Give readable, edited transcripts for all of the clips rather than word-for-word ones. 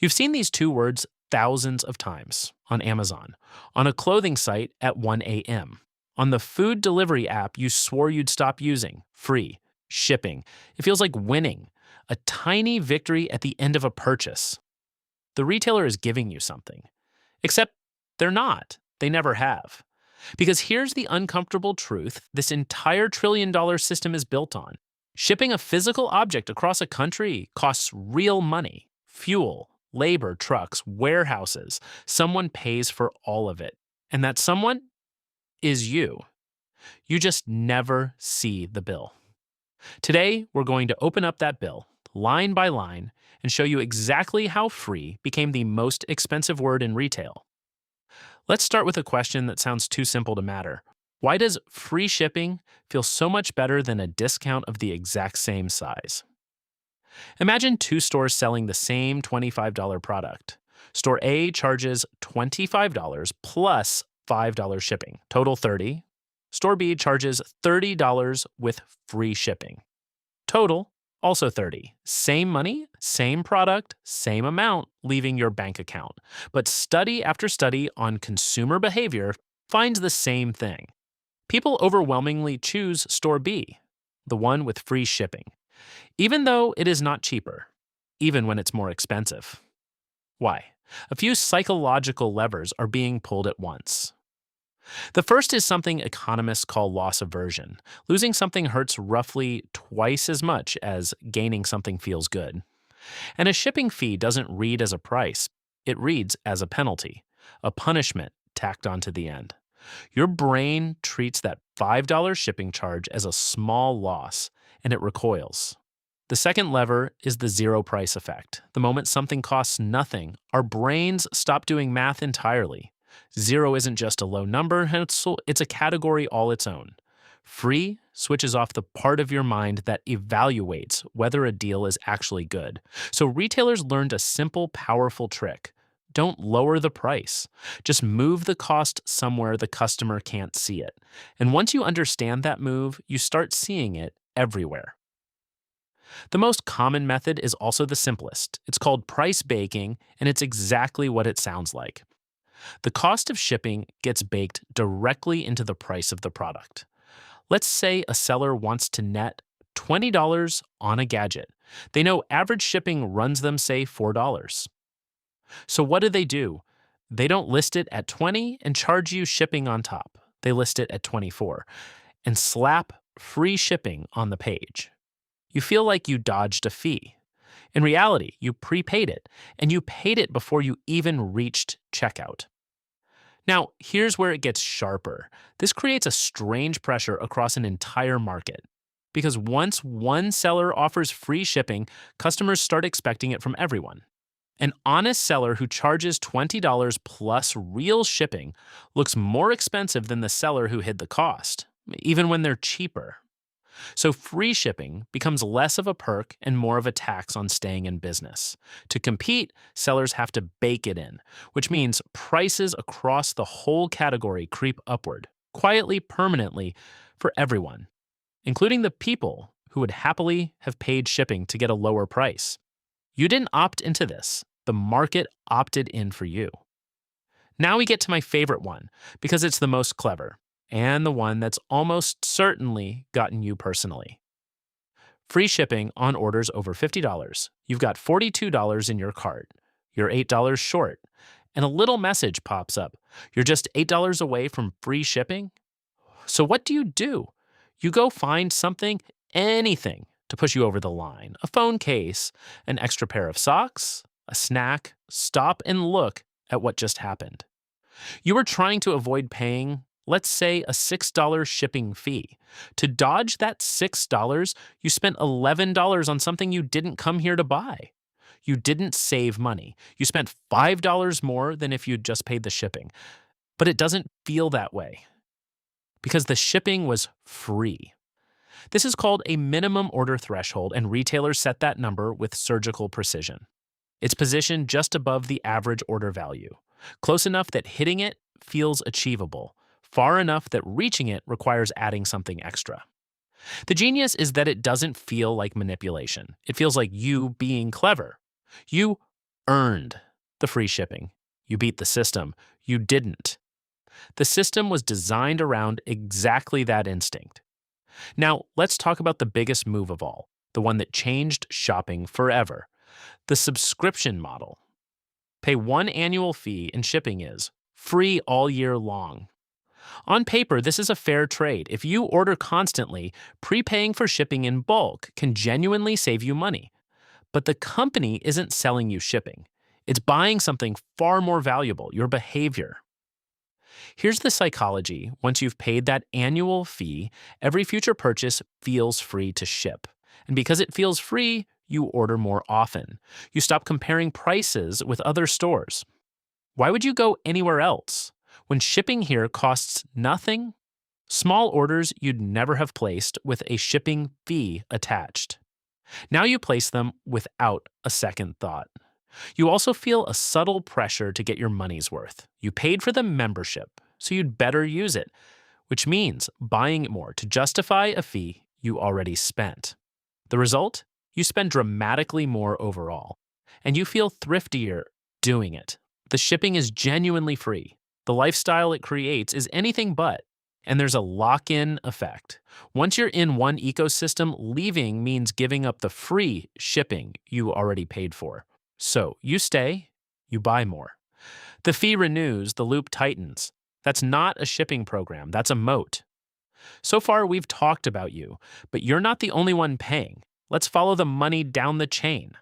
You've seen these two words thousands of times on Amazon, on a clothing site at 1 a.m., on the food delivery app you swore you'd stop using, free, shipping. It feels like winning, a tiny victory at the end of a purchase. The retailer is giving you something. Except they're not. They never have. Because here's the uncomfortable truth this entire trillion-dollar system is built on. Shipping a physical object across a country costs real money, fuel, labor, trucks, warehouses. Someone pays for all of it. And that someone is you. You just never see the bill. Today, we're going to open up that bill, line by line, and show you exactly how free became the most expensive word in retail. Let's start with a question that sounds too simple to matter. Why does free shipping feel so much better than a discount of the exact same size? Imagine two stores selling the same $25 product. Store A charges $25 plus $5 shipping, total $30. Store B charges $30 with free shipping. Total, also $30. Same money, same product, same amount leaving your bank account. But study after study on consumer behavior finds the same thing. People overwhelmingly choose Store B, the one with free shipping, even though it is not cheaper, even when it's more expensive. Why? A few psychological levers are being pulled at once. The first is something economists call loss aversion. Losing something hurts roughly twice as much as gaining something feels good. And a shipping fee doesn't read as a price, it reads as a penalty, a punishment tacked onto the end. Your brain treats that $5 shipping charge as a small loss, and it recoils. The second lever is the zero price effect. The moment something costs nothing, our brains stop doing math entirely. Zero isn't just a low number, it's a category all its own. Free switches off the part of your mind that evaluates whether a deal is actually good. So retailers learned a simple, powerful trick. Don't lower the price. Just move the cost somewhere the customer can't see it. And once you understand that move, you start seeing it everywhere. The most common method is also the simplest. It's called price baking, and it's exactly what it sounds like. The cost of shipping gets baked directly into the price of the product. Let's say a seller wants to net $20 on a gadget. They know average shipping runs them, say, $4. So what do? They don't list it at 20 and charge you shipping on top. They list it at 24 and slap free shipping on the page. You feel like you dodged a fee. In reality, you prepaid it, and you paid it before you even reached checkout. Now, here's where it gets sharper. This creates a strange pressure across an entire market. Because once one seller offers free shipping, customers start expecting it from everyone. An honest seller who charges $20 plus real shipping looks more expensive than the seller who hid the cost, even when they're cheaper. So free shipping becomes less of a perk and more of a tax on staying in business. To compete, sellers have to bake it in, which means prices across the whole category creep upward, quietly, permanently, for everyone, including the people who would happily have paid shipping to get a lower price. You didn't opt into this. The market opted in for you. Now we get to my favorite one, because it's the most clever, and the one that's almost certainly gotten you personally. Free shipping on orders over $50. You've got $42 in your cart. You're $8 short. And a little message pops up. You're just $8 away from free shipping? So what do? You go find something, anything, to push you over the line. A phone case, an extra pair of socks, a snack. Stop and look at what just happened. You were trying to avoid paying, let's say, a $6 shipping fee. To dodge that $6, you spent $11 on something you didn't come here to buy. You didn't save money. You spent $5 more than if you'd just paid the shipping. But it doesn't feel that way, because the shipping was free. This is called a minimum order threshold, and retailers set that number with surgical precision. It's positioned just above the average order value, close enough that hitting it feels achievable, far enough that reaching it requires adding something extra. The genius is that it doesn't feel like manipulation. It feels like you being clever. You earned the free shipping. You beat the system. You didn't. The system was designed around exactly that instinct. Now, let's talk about the biggest move of all, the one that changed shopping forever: the subscription model. Pay one annual fee and shipping is free all year long. On paper, this is a fair trade. If you order constantly, prepaying for shipping in bulk can genuinely save you money. But the company isn't selling you shipping. It's buying something far more valuable: your behavior. Here's the psychology. Once you've paid that annual fee, every future purchase feels free to ship. And because it feels free, you order more often. You stop comparing prices with other stores. Why would you go anywhere else when shipping here costs nothing? Small orders you'd never have placed with a shipping fee attached. Now you place them without a second thought. You also feel a subtle pressure to get your money's worth. You paid for the membership, so you'd better use it, which means buying it more to justify a fee you already spent. The result? You spend dramatically more overall, and you feel thriftier doing it. The shipping is genuinely free. The lifestyle it creates is anything but, and there's a lock-in effect. Once you're in one ecosystem, leaving means giving up the free shipping you already paid for. So you stay, you buy more. The fee renews, the loop tightens. That's not a shipping program, that's a moat. So far, we've talked about you, but you're not the only one paying. Let's follow the money down the chain.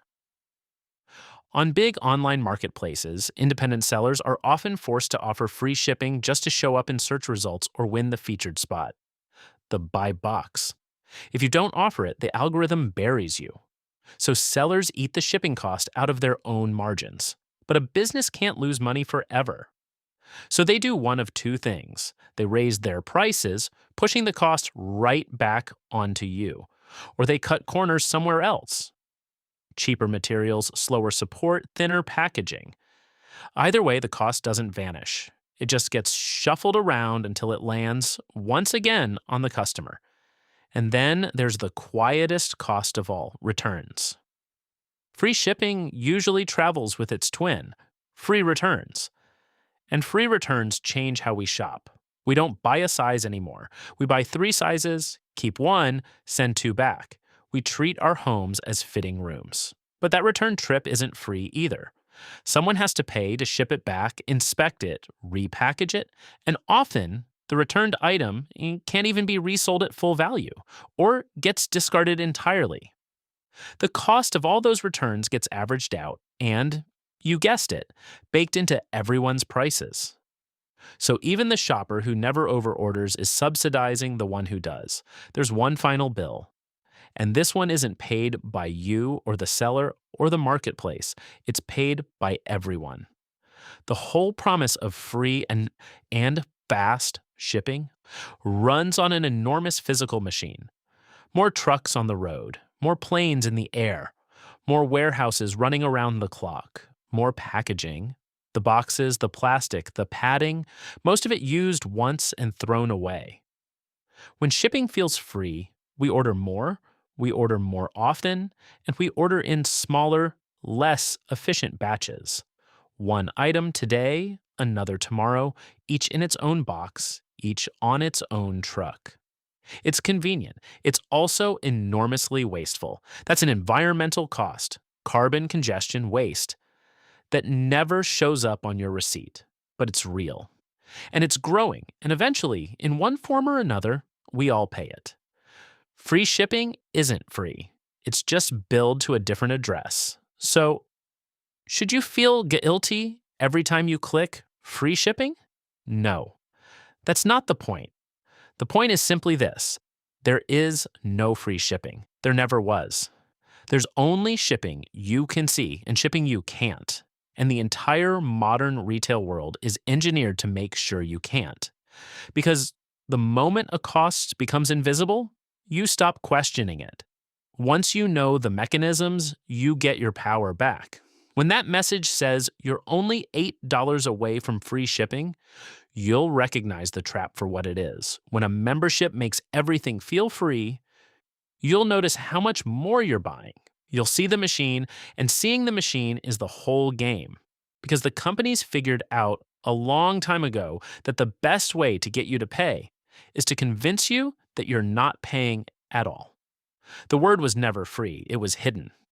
On big online marketplaces, independent sellers are often forced to offer free shipping just to show up in search results or win the featured spot. The buy box. If you don't offer it, the algorithm buries you. So sellers eat the shipping cost out of their own margins. But a business can't lose money forever. So they do one of two things. They raise their prices, pushing the cost right back onto you. Or they cut corners somewhere else. Cheaper materials, slower support, thinner packaging. Either way, the cost doesn't vanish. It just gets shuffled around until it lands once again on the customer. And then there's the quietest cost of all: returns. Free shipping usually travels with its twin: free returns. And free returns change how we shop. We don't buy a size anymore. We buy 3 sizes, keep 1, send 2 back. We treat our homes as fitting rooms. But that return trip isn't free either. Someone has to pay to ship it back, inspect it, repackage it, and often the returned item can't even be resold at full value or gets discarded entirely. The cost of all those returns gets averaged out and, you guessed it, baked into everyone's prices. So even the shopper who never overorders is subsidizing the one who does. There's one final bill. And this one isn't paid by you or the seller or the marketplace. It's paid by everyone. The whole promise of free and fast shipping runs on an enormous physical machine. More trucks on the road, more planes in the air, more warehouses running around the clock, more packaging, the boxes, the plastic, the padding, most of it used once and thrown away. When shipping feels free, we order more often, and we order in smaller, less efficient batches. One item today, another tomorrow, each in its own box, each on its own truck. It's convenient. It's also enormously wasteful. That's an environmental cost, carbon congestion waste, that never shows up on your receipt, but it's real. And it's growing, and eventually, in one form or another, we all pay it. Free shipping isn't free. It's just billed to a different address. So, should you feel guilty every time you click free shipping? No. That's not the point. The point is simply this: there is no free shipping. There never was. There's only shipping you can see and shipping you can't. And the entire modern retail world is engineered to make sure you can't. Because the moment a cost becomes invisible, you stop questioning it. Once you know the mechanisms, you get your power back. When that message says you're only $8 away from free shipping, you'll recognize the trap for what it is. When a membership makes everything feel free, you'll notice how much more you're buying. You'll see the machine, and seeing the machine is the whole game. Because the companies figured out a long time ago that the best way to get you to pay is to convince you that you're not paying at all. The word was never free, it was hidden.